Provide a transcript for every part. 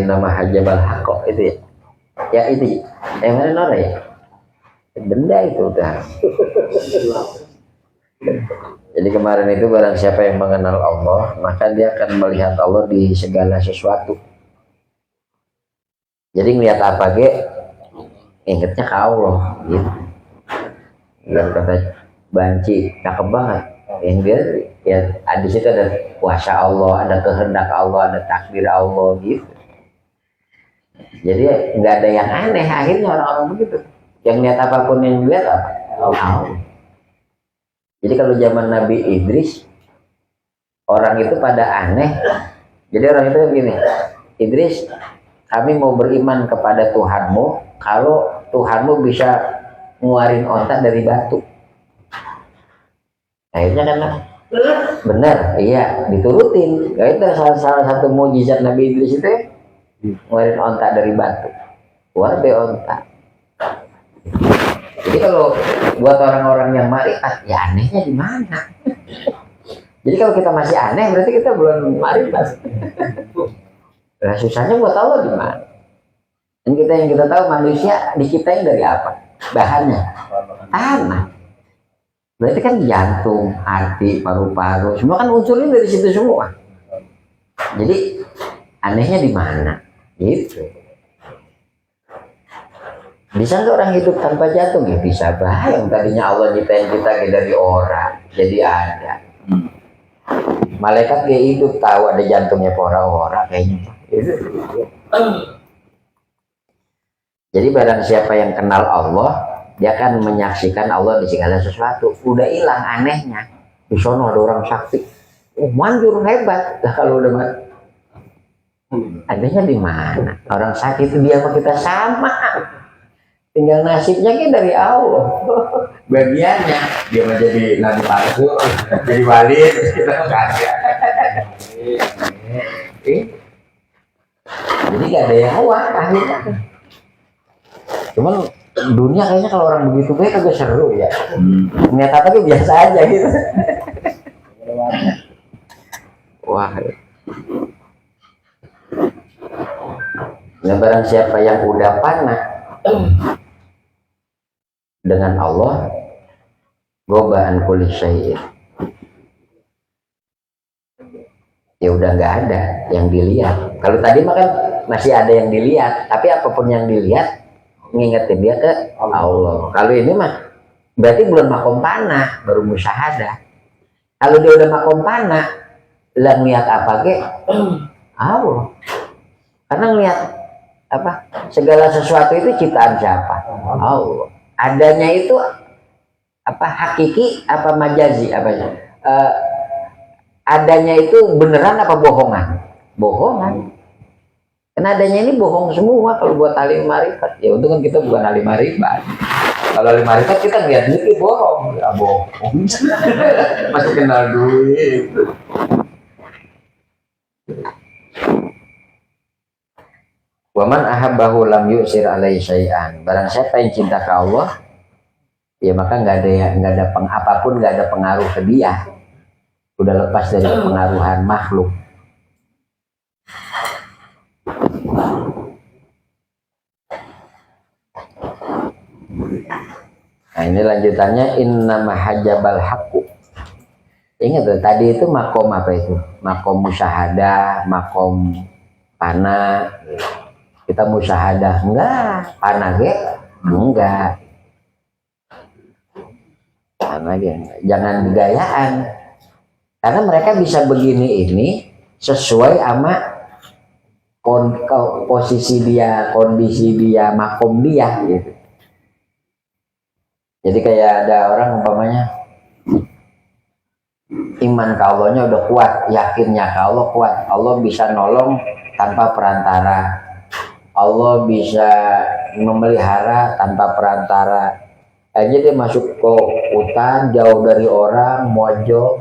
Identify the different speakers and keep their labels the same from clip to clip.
Speaker 1: Nama hajabal haqqo itu ya. Ya itu. Yang mana Nora ya? Benda itu udah. Jadi kemarin itu barang siapa yang mengenal Allah, maka dia akan melihat Allah di segala sesuatu. Jadi ngelihat apa ge, ingetnya ke Allah gitu. Dan kata Banci, cakep banget. Yang dia ya di situ ada kuasa Allah, ada kehendak Allah, ada takdir Allah gitu. Jadi nggak ada yang aneh, akhirnya orang-orang begitu. Yang lihat apapun yang dilihat apa? Allah. Jadi kalau zaman Nabi Idris, orang itu pada aneh. Jadi orang itu begini, Idris, kami mau beriman kepada Tuhanmu kalau Tuhanmu bisa ngeluarin onta dari batu. Akhirnya kan benar, iya diturutin. Ya, itu salah satu mukjizat Nabi Idris itu ya, ngeluarin onta dari batu. Keluar be onta. Jadi kalau buat orang-orang yang marifat, ya anehnya di mana? Jadi kalau kita masih aneh, berarti kita belum marifat. Nah, susahnya buat Allah di mana? Dan yang kita tahu manusia diciptain dari apa? Bahannya tanah. Berarti kan jantung, hati, paru-paru, semua kan unsurnya dari situ semua. Jadi anehnya di mana? Gitu. Bisa nggak orang hidup tanpa jantung? Ya bisa, yang tadinya Allah nyiptain kita dari orang jadi ada. Malaikat dia hidup tahu ada jantungnya orang kayaknya. Jadi barang siapa yang kenal Allah, dia akan menyaksikan Allah di segala sesuatu. Udah hilang anehnya. Di sono ada orang sakti, manjur hebat. Nah, kalau udah adanya di mana? Orang sakit itu dia sama kita sama. Tinggal nasibnya kan dari Allah. Bagiannya dia mau jadi nabi palsu, jadi wali, kita kagak. Jadi gak ada yang kuat akhirnya. Cuman dunia kayaknya kalau orang begitu baik agak seru ya. Ternyata tapi biasa aja gitu. Wah. Nah, barang siapa yang udah panah dengan Allah, gobaan kulli syai'in, ya udah nggak ada yang dilihat. Kalau tadi mah kan masih ada yang dilihat, tapi apapun yang dilihat ngingetin dia ke Allah. Kalau ini mah berarti belum makom panah, baru musyahadah. Kalau dia udah makom panah, lah ngeliat apa ke Allah. Karena ngeliat apa, segala sesuatu itu ciptaan siapa? Allah. Adanya itu apa, hakiki apa majazi apa adanya itu beneran apa bohongan? Bohongan. Karena adanya ini bohong semua kalau buat ahli marifat. Ya untung kan kita bukan ahli marifat. Kalau ahli marifat kita lihat duit bohong, ya bohong. Masih kenal duit. Waman ahabbahu lam yusir alaihi syai'an. Barang siapa yang cinta ke Allah, ya maka nggak ada apapun nggak ada pengaruh ke dia. Udah lepas dari pengaruhan makhluk. Nah ini lanjutannya innama hajabal haqqu. Ingat tuh tadi itu makom apa itu? Makom musyahadah, makom Pana kita musyahadah enggak, pana ge enggak. Pana ge jangan gayaan. Karena mereka bisa begini ini sesuai sama posisi dia, kondisi dia, makom dia gitu. Jadi kayak ada orang umpamanya iman ke Allahnya udah kuat, yakinnya ke Allah kuat, Allah bisa nolong tanpa perantara, Allah bisa memelihara tanpa perantara. Aja dia masuk ke hutan jauh dari orang, mojok,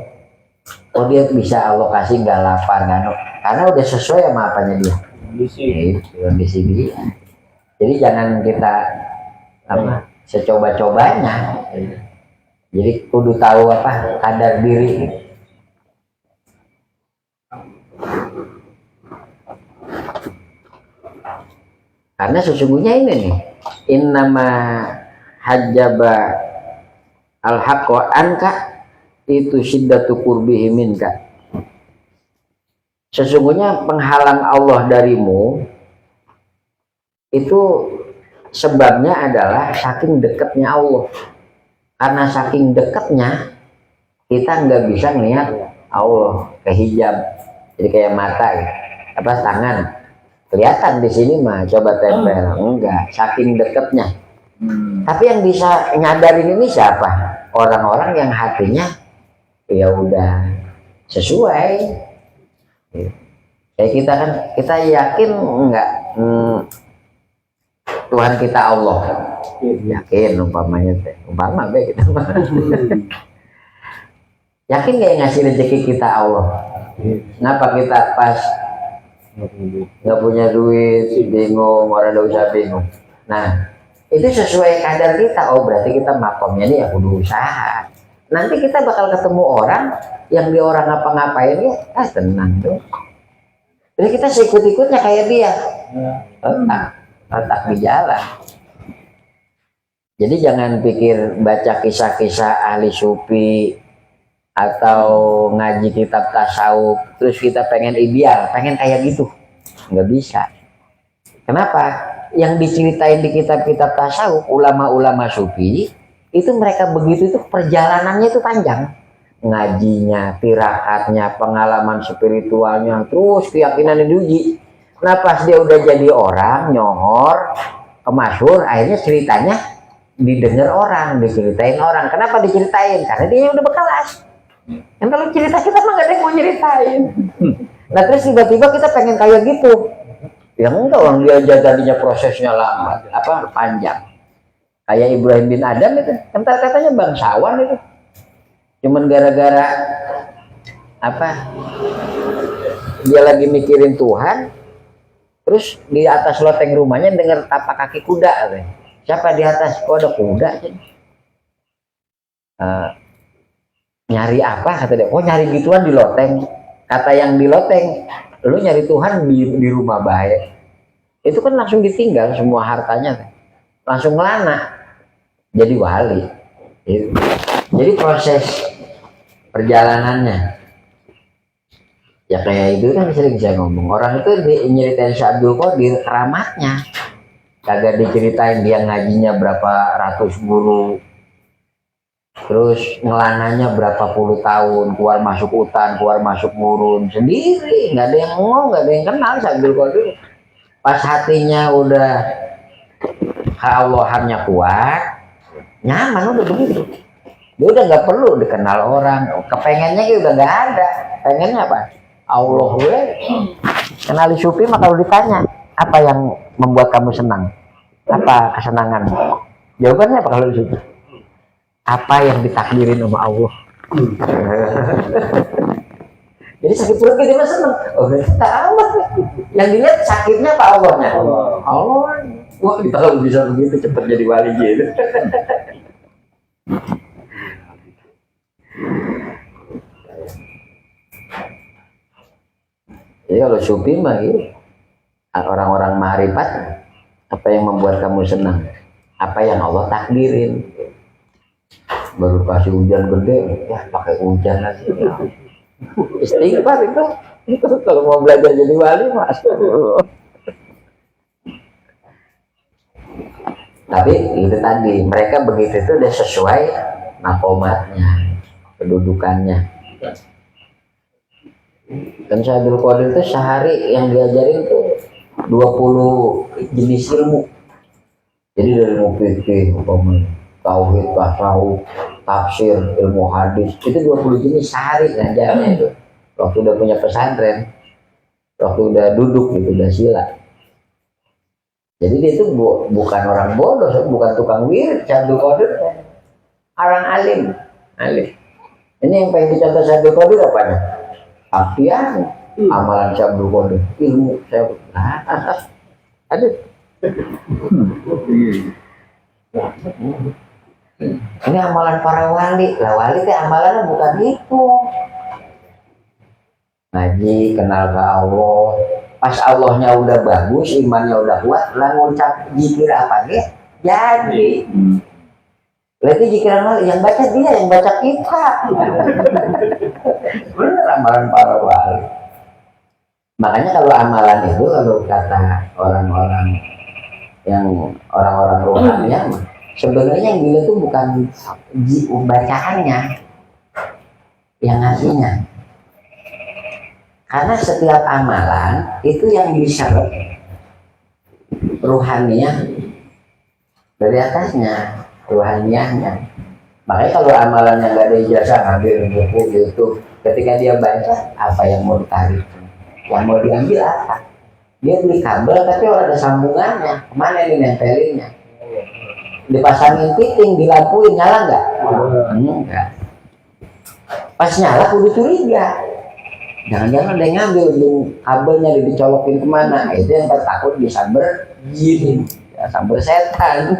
Speaker 1: oh dia bisa alokasi nggak lapar kan? Karena udah sesuai sama apanya dia, kondisi dia. Jadi jangan kita apa secoba-cobanya. Jadi kudu tahu apa kadar diri. Karena sesungguhnya ini nih, innama hajjaba al-haqqa anka itu syiddatu qurbihi minka. Sesungguhnya penghalang Allah darimu itu sebabnya adalah saking dekatnya Allah. Karena saking dekatnya kita nggak bisa melihat Allah, kehijab. Jadi kayak mata gitu. Apa tangan kelihatan di sini mah coba tempel enggak, saking dekatnya. Tapi yang bisa nyadarin ini siapa? Orang-orang yang hatinya ya udah sesuai. Kayak kita kan, kita yakin enggak Tuhan kita Allah, yakin umpamanya umpama be kita yakin gak yang ngasih rezeki kita Allah? Kenapa kita pas nggak punya duit bingung, orang udah usah bingung? Nah itu sesuai kadar kita. Oh berarti kita makomnya ini ya kudu usaha. Nanti kita bakal ketemu orang yang dia orang ngapa-ngapain ya tenang tuh. Jadi kita sikut-ikutnya kayak dia, letak di jalan. Jadi jangan pikir baca kisah-kisah ahli sufi atau ngaji kitab tasawuf terus kita pengen ideal, pengen kayak gitu, nggak bisa. Kenapa? Yang diceritain di kitab-kitab tasawuf ulama-ulama sufi itu mereka begitu itu perjalanannya itu panjang, ngajinya, tirahatnya, pengalaman spiritualnya, terus keyakinan diuji. Nah pas dia udah jadi orang nyohor, kemasyhur, akhirnya ceritanya didengar orang, diceritain orang. Kenapa diceritain? Karena dia udah berkelas. Kan kalau cerita kita mah gak ada yang mau nyeritain. Nah terus tiba-tiba kita pengen kayak gitu. Ya enggak, orang dia jadinya prosesnya lama, apa panjang. Kayak Ibrahim bin Adam itu, kan katanya bangsawan itu. Cuman gara-gara apa? Dia lagi mikirin Tuhan, terus di atas loteng rumahnya dengar tapak kaki kuda. Siapa di atas? Oh ada kuda. Nyari apa kata dia? Oh nyari gituan di loteng. Kata yang di loteng, lu nyari Tuhan di rumah baik. Itu kan langsung ditinggal semua hartanya, langsung ngelana jadi wali. Jadi proses perjalanannya ya kayak itu kan sering saya ngomong. Orang itu nyeritain Syekh Abdul Qadir keramatnya, kagak diceritain dia ngajinya berapa ratus guru, terus ngelananya berapa puluh tahun, keluar masuk hutan, keluar masuk gurun sendiri, nggak ada yang ngomong, nggak ada yang kenal Syekh Abdul Qadir. Pas hatinya udah Allahannya kuat, nyaman udah begitu. Dia udah nggak perlu dikenal orang, kepengennya udah nggak ada. Pengennya apa? Allah gue. Kenali sufi mah kalau ditanya apa yang membuat kamu senang, apa kesenangan? Jawabannya apa kalau sufi? Apa yang ditakdirin sama Allah. Jadi sakit perut dia mah seneng. Oh kita amat. Yang dilihat sakitnya apa Allahnya? Allah. Wah kita kalau bisa begitu cepat jadi wali gitu. Jadi kalau sufi mah gitu, orang-orang ma'rifat, apa yang membuat kamu senang? Apa yang Allah takdirin? Baru kasih hujan gede, ya pakai hujan lagi. Istighfar itu Kalau mau belajar jadi wali mas. Tapi itu tadi mereka begitu itu udah sesuai makomatnya, kedudukannya. Dan Syaikhul Qadir itu sehari yang diajarin tuh 20 jenis ilmu. Jadi dari ilmu fikih, tauhid, tasawuf, tafsir, ilmu hadis, itu 20 jenis sehari ngajarnya itu. Waktu udah punya pesantren, waktu udah duduk gitu, udah sila. Jadi dia itu bukan orang bodoh, bukan tukang wirid. Syaikhul Qadir orang alim. Ini yang pengen dicontoh Syaikhul Qadir apanya? Aktian, amalan Syaikhul Qadir, ilmu Syaikhul Qadir. Ada. Ini amalan para wali. Lah wali itu amalannya bukan itu. Ngaji, kenal ke Allah. Pas Allahnya udah bagus, imannya udah kuat, lah ngucap zikir apa ge? Jadi. Berarti zikiran wali yang baca dia, yang baca kita. Benar amalan para wali. Makanya kalau amalan itu, kalau kata orang-orang yang orang-orang rohaninya, sebenarnya yang gila itu bukan bacaannya, yang ngasihnya. Karena setiap amalan itu yang bisa ruhaniah dari atasnya, ruhaniahnya. Makanya kalau amalannya nggak ada ijazah, ngambil buku gitu, ketika dia baca apa yang mau ditarik, yang mau diambil apa? Dia beli kabel tapi ada sambungannya, kemana ini nempelinnya? Dipasangin fitting, dilampuin, nyala nggak? Enggak. Pas nyala kudu curiga. Jangan-jangan ada yang ngambil kabelnya, dicolokin kemana? Itu yang takut disamber jin, ya, samber setan.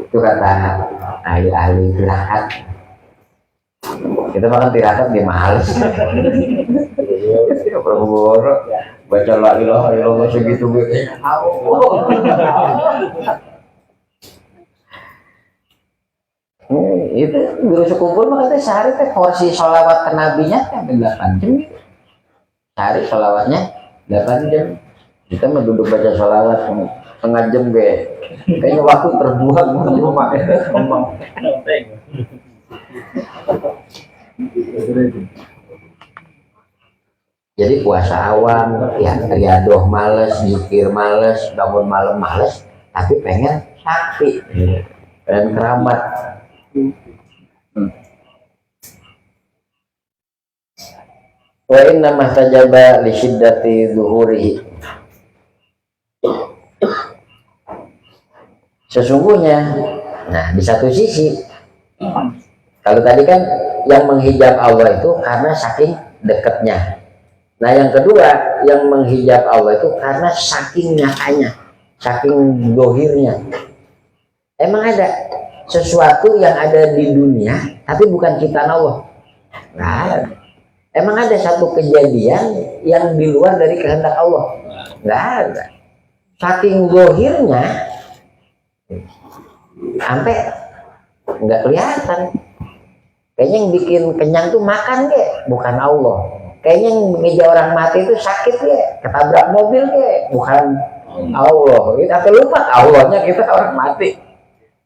Speaker 1: Itu kata ahli-ahli tirakat. Kita makan tirakat dia males. Boro-boro baca la ilaha illallah segitu gitu. Itu guru sekumpul makanya sehari teh porsi sholawat ke nabinya kan 8 jam. Sehari sholawatnya 8 jam. Kita mah duduk baca sholawat setengah jam kayaknya waktu terbuang di rumah ngomong. Jadi puasa awam, ya riadoh males, zikir males, bangun malam males, tapi pengen sakti, pengen keramat. Wa inna mahtajaba li syiddati zuhurihi. Sesungguhnya, nah di satu sisi, kalau tadi kan yang menghijab Allah itu karena saking dekatnya. Nah yang kedua, yang menghijab Allah itu karena saking nyatanya, saking dohirnya. Emang ada sesuatu yang ada di dunia, tapi bukan ciptaan Allah? Nggak ada. Emang ada satu kejadian yang di luar dari kehendak Allah? Nggak ada. Saking dohirnya, sampai nggak kelihatan. Kayaknya yang bikin kenyang tuh makan bukan Allah. Kayaknya yang mengejar orang mati itu sakit ketabrak mobil bukan Allah. Atau lupa Allahnya kita orang mati.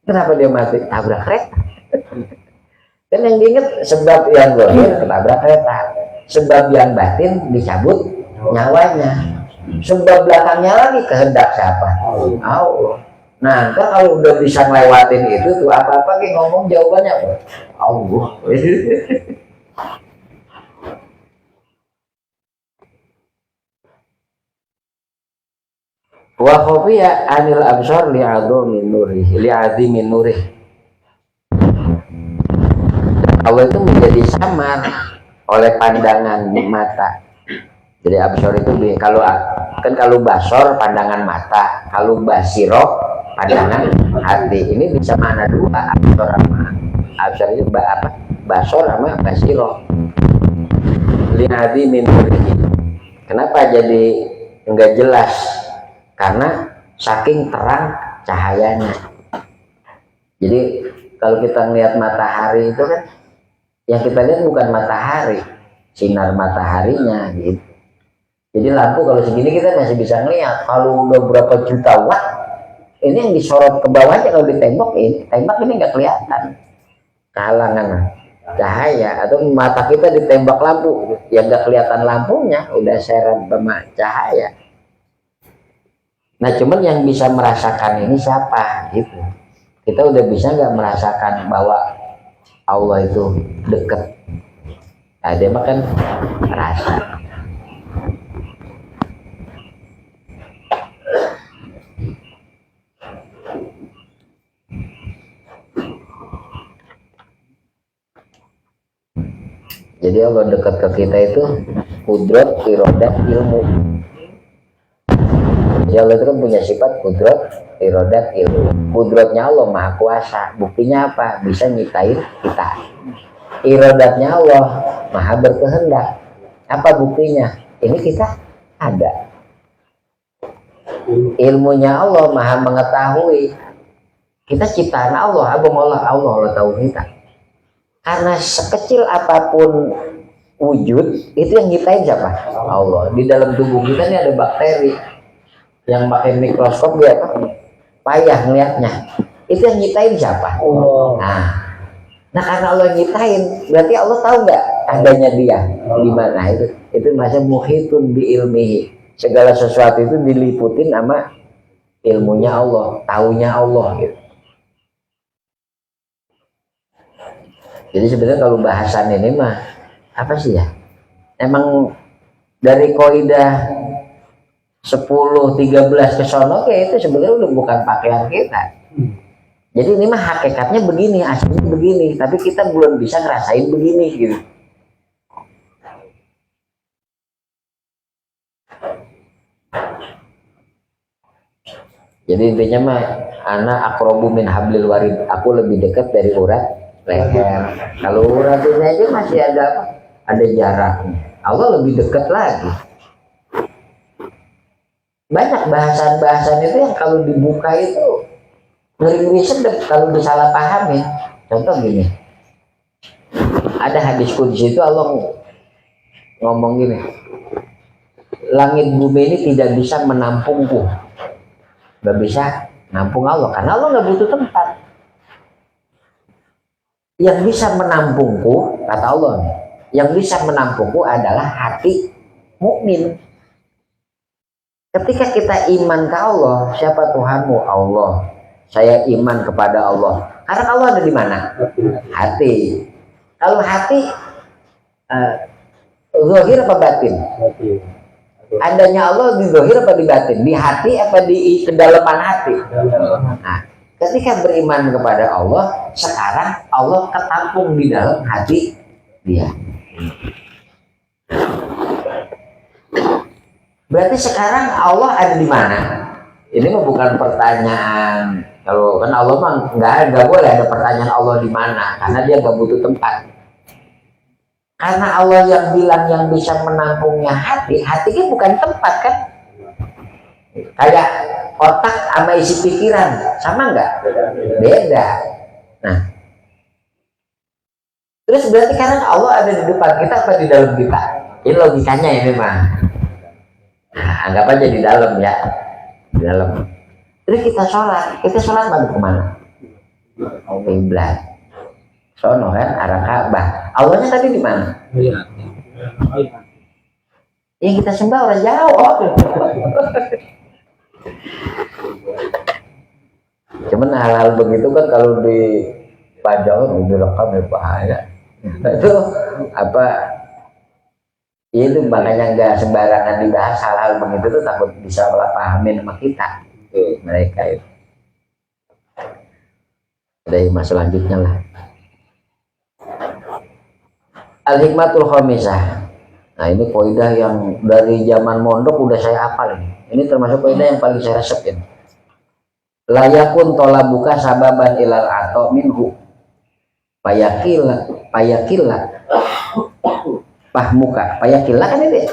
Speaker 1: Kenapa dia mati? Tabrak kereta. Dan yang diingat sebab yang zahir ketabrak kereta, sebab yang batin dicabut nyawanya, sebab belakangnya lagi kehendak siapa? Allah. Nah, kalau udah bisa ngelewatin itu tuh apa-apa ngomong jawabannya apa? Allah. Wa khafiya anil absar li'adhimin nurih. Allah itu menjadi samar oleh pandangan mata. Jadi absar itu kalau basor pandangan mata, kalau basiroh pandangan hati. Ini bisa mana dua, absar itu apa? Basor sama basiroh. Li'adhimin nurih. Kenapa jadi enggak jelas? Karena saking terang cahayanya. Jadi kalau kita ngelihat matahari itu kan, yang kita lihat bukan matahari, sinar mataharinya gitu. Jadi lampu kalau segini kita masih bisa ngeliat. Kalau udah berapa juta watt, ini yang disorot ke bawahnya kalau ditembak ini, tembak ini nggak kelihatan. Kehalangan cahaya atau mata kita ditembak lampu, yang nggak kelihatan lampunya, udah seret sama cahaya. Nah cuman yang bisa merasakan ini siapa gitu. Kita udah bisa nggak merasakan bahwa Allah itu deket. Nah dia makan rasa. Jadi Allah dekat ke kita itu kudrat, irodat, ilmu. Jadi Allah itu kan punya sifat kudrat, irodat, ilmu. Kudratnya Allah maha kuasa. Buktinya apa? Bisa nyiptain kita. Irodatnya Allah maha berkehendak. Apa buktinya? Ini kita ada. Ilmunya Allah maha mengetahui. Kita ciptaan Allah, Allah tahu kita. Karena sekecil apapun wujud itu yang nyiptain siapa? Allah. Di dalam tubuh kita ini ada bakteri yang pakai mikroskop dia payah ngeliatnya. Itu yang nyiptain siapa? Nah karena Allah nyiptain, berarti Allah tahu nggak adanya dia di mana itu masih muhitun bi ilmihi. Segala sesuatu itu diliputin sama ilmunya Allah, taunya Allah gitu. Jadi sebenarnya kalau bahasan ini mah apa sih ya? Emang dari kaidah 10, 13 ke sono itu sebenarnya udah bukan pakaian kita. Jadi ini mah hakikatnya begini, aslinya begini, tapi kita belum bisa ngerasain begini gitu. Jadi intinya mah ana aqrabu min hablil warid, aku lebih dekat dari urat leher. Kalau uratnya aja masih ada apa? Ada jaraknya. Allah lebih dekat lagi. Banyak bahasan-bahasan itu yang kalau dibuka itu ngeri-ngeri sedep kalau disalahpahamin. Contoh gini, ada hadis qudsi itu Allah ngomong gini, langit bumi ini tidak bisa menampungku, nggak bisa nampung Allah karena Allah nggak butuh tempat. Yang bisa menampungku, kata Allah, yang bisa menampungku adalah hati mukmin. Ketika kita iman ke Allah, siapa Tuhanmu? Allah. Saya iman kepada Allah. Karena Allah ada di mana? Hati. Kalau hati, zahir apa batin? Adanya Allah di zahir apa di batin? Di hati apa di kedalaman hati? Nah, ketika beriman kepada Allah, sekarang Allah ketampung di dalam hati dia. Berarti sekarang Allah ada di mana? Ini mah bukan pertanyaan. Kalau kan Allah mah nggak boleh ada pertanyaan Allah di mana, karena dia nggak butuh tempat. Karena Allah yang bilang yang bisa menampungnya hati kan bukan tempat kan? Kayak otak sama isi pikiran sama nggak? Beda. Nah, terus berarti karena Allah ada di depan kita apa di dalam kita? Ini logikanya ini mah. Nah, anggap aja di dalam ya, di dalam. Terus kita sholat balik kemana? Kiblat. Sono kan arah Ka'bah. Allahnya tadi di mana? Yang kita sembah orang jauh. Cuman hal-hal begitu kan kalau dipajang direkam ya bahaya. Itu apa? Itu makanya nggak sembarangan dibahas hal-hal begitu tuh, takut bisa pahamin sama kita. Mereka itu. Dari masalah selanjutnya lah. Al-hikmatul khamisah. Nah ini kaidah yang dari zaman mondok udah saya hafal ini. Ini termasuk kaidah yang paling saya resep ini. Layakun tolabuka sababan ilal atau minhu. Payakila pahmuka. Payakila kan itu ya?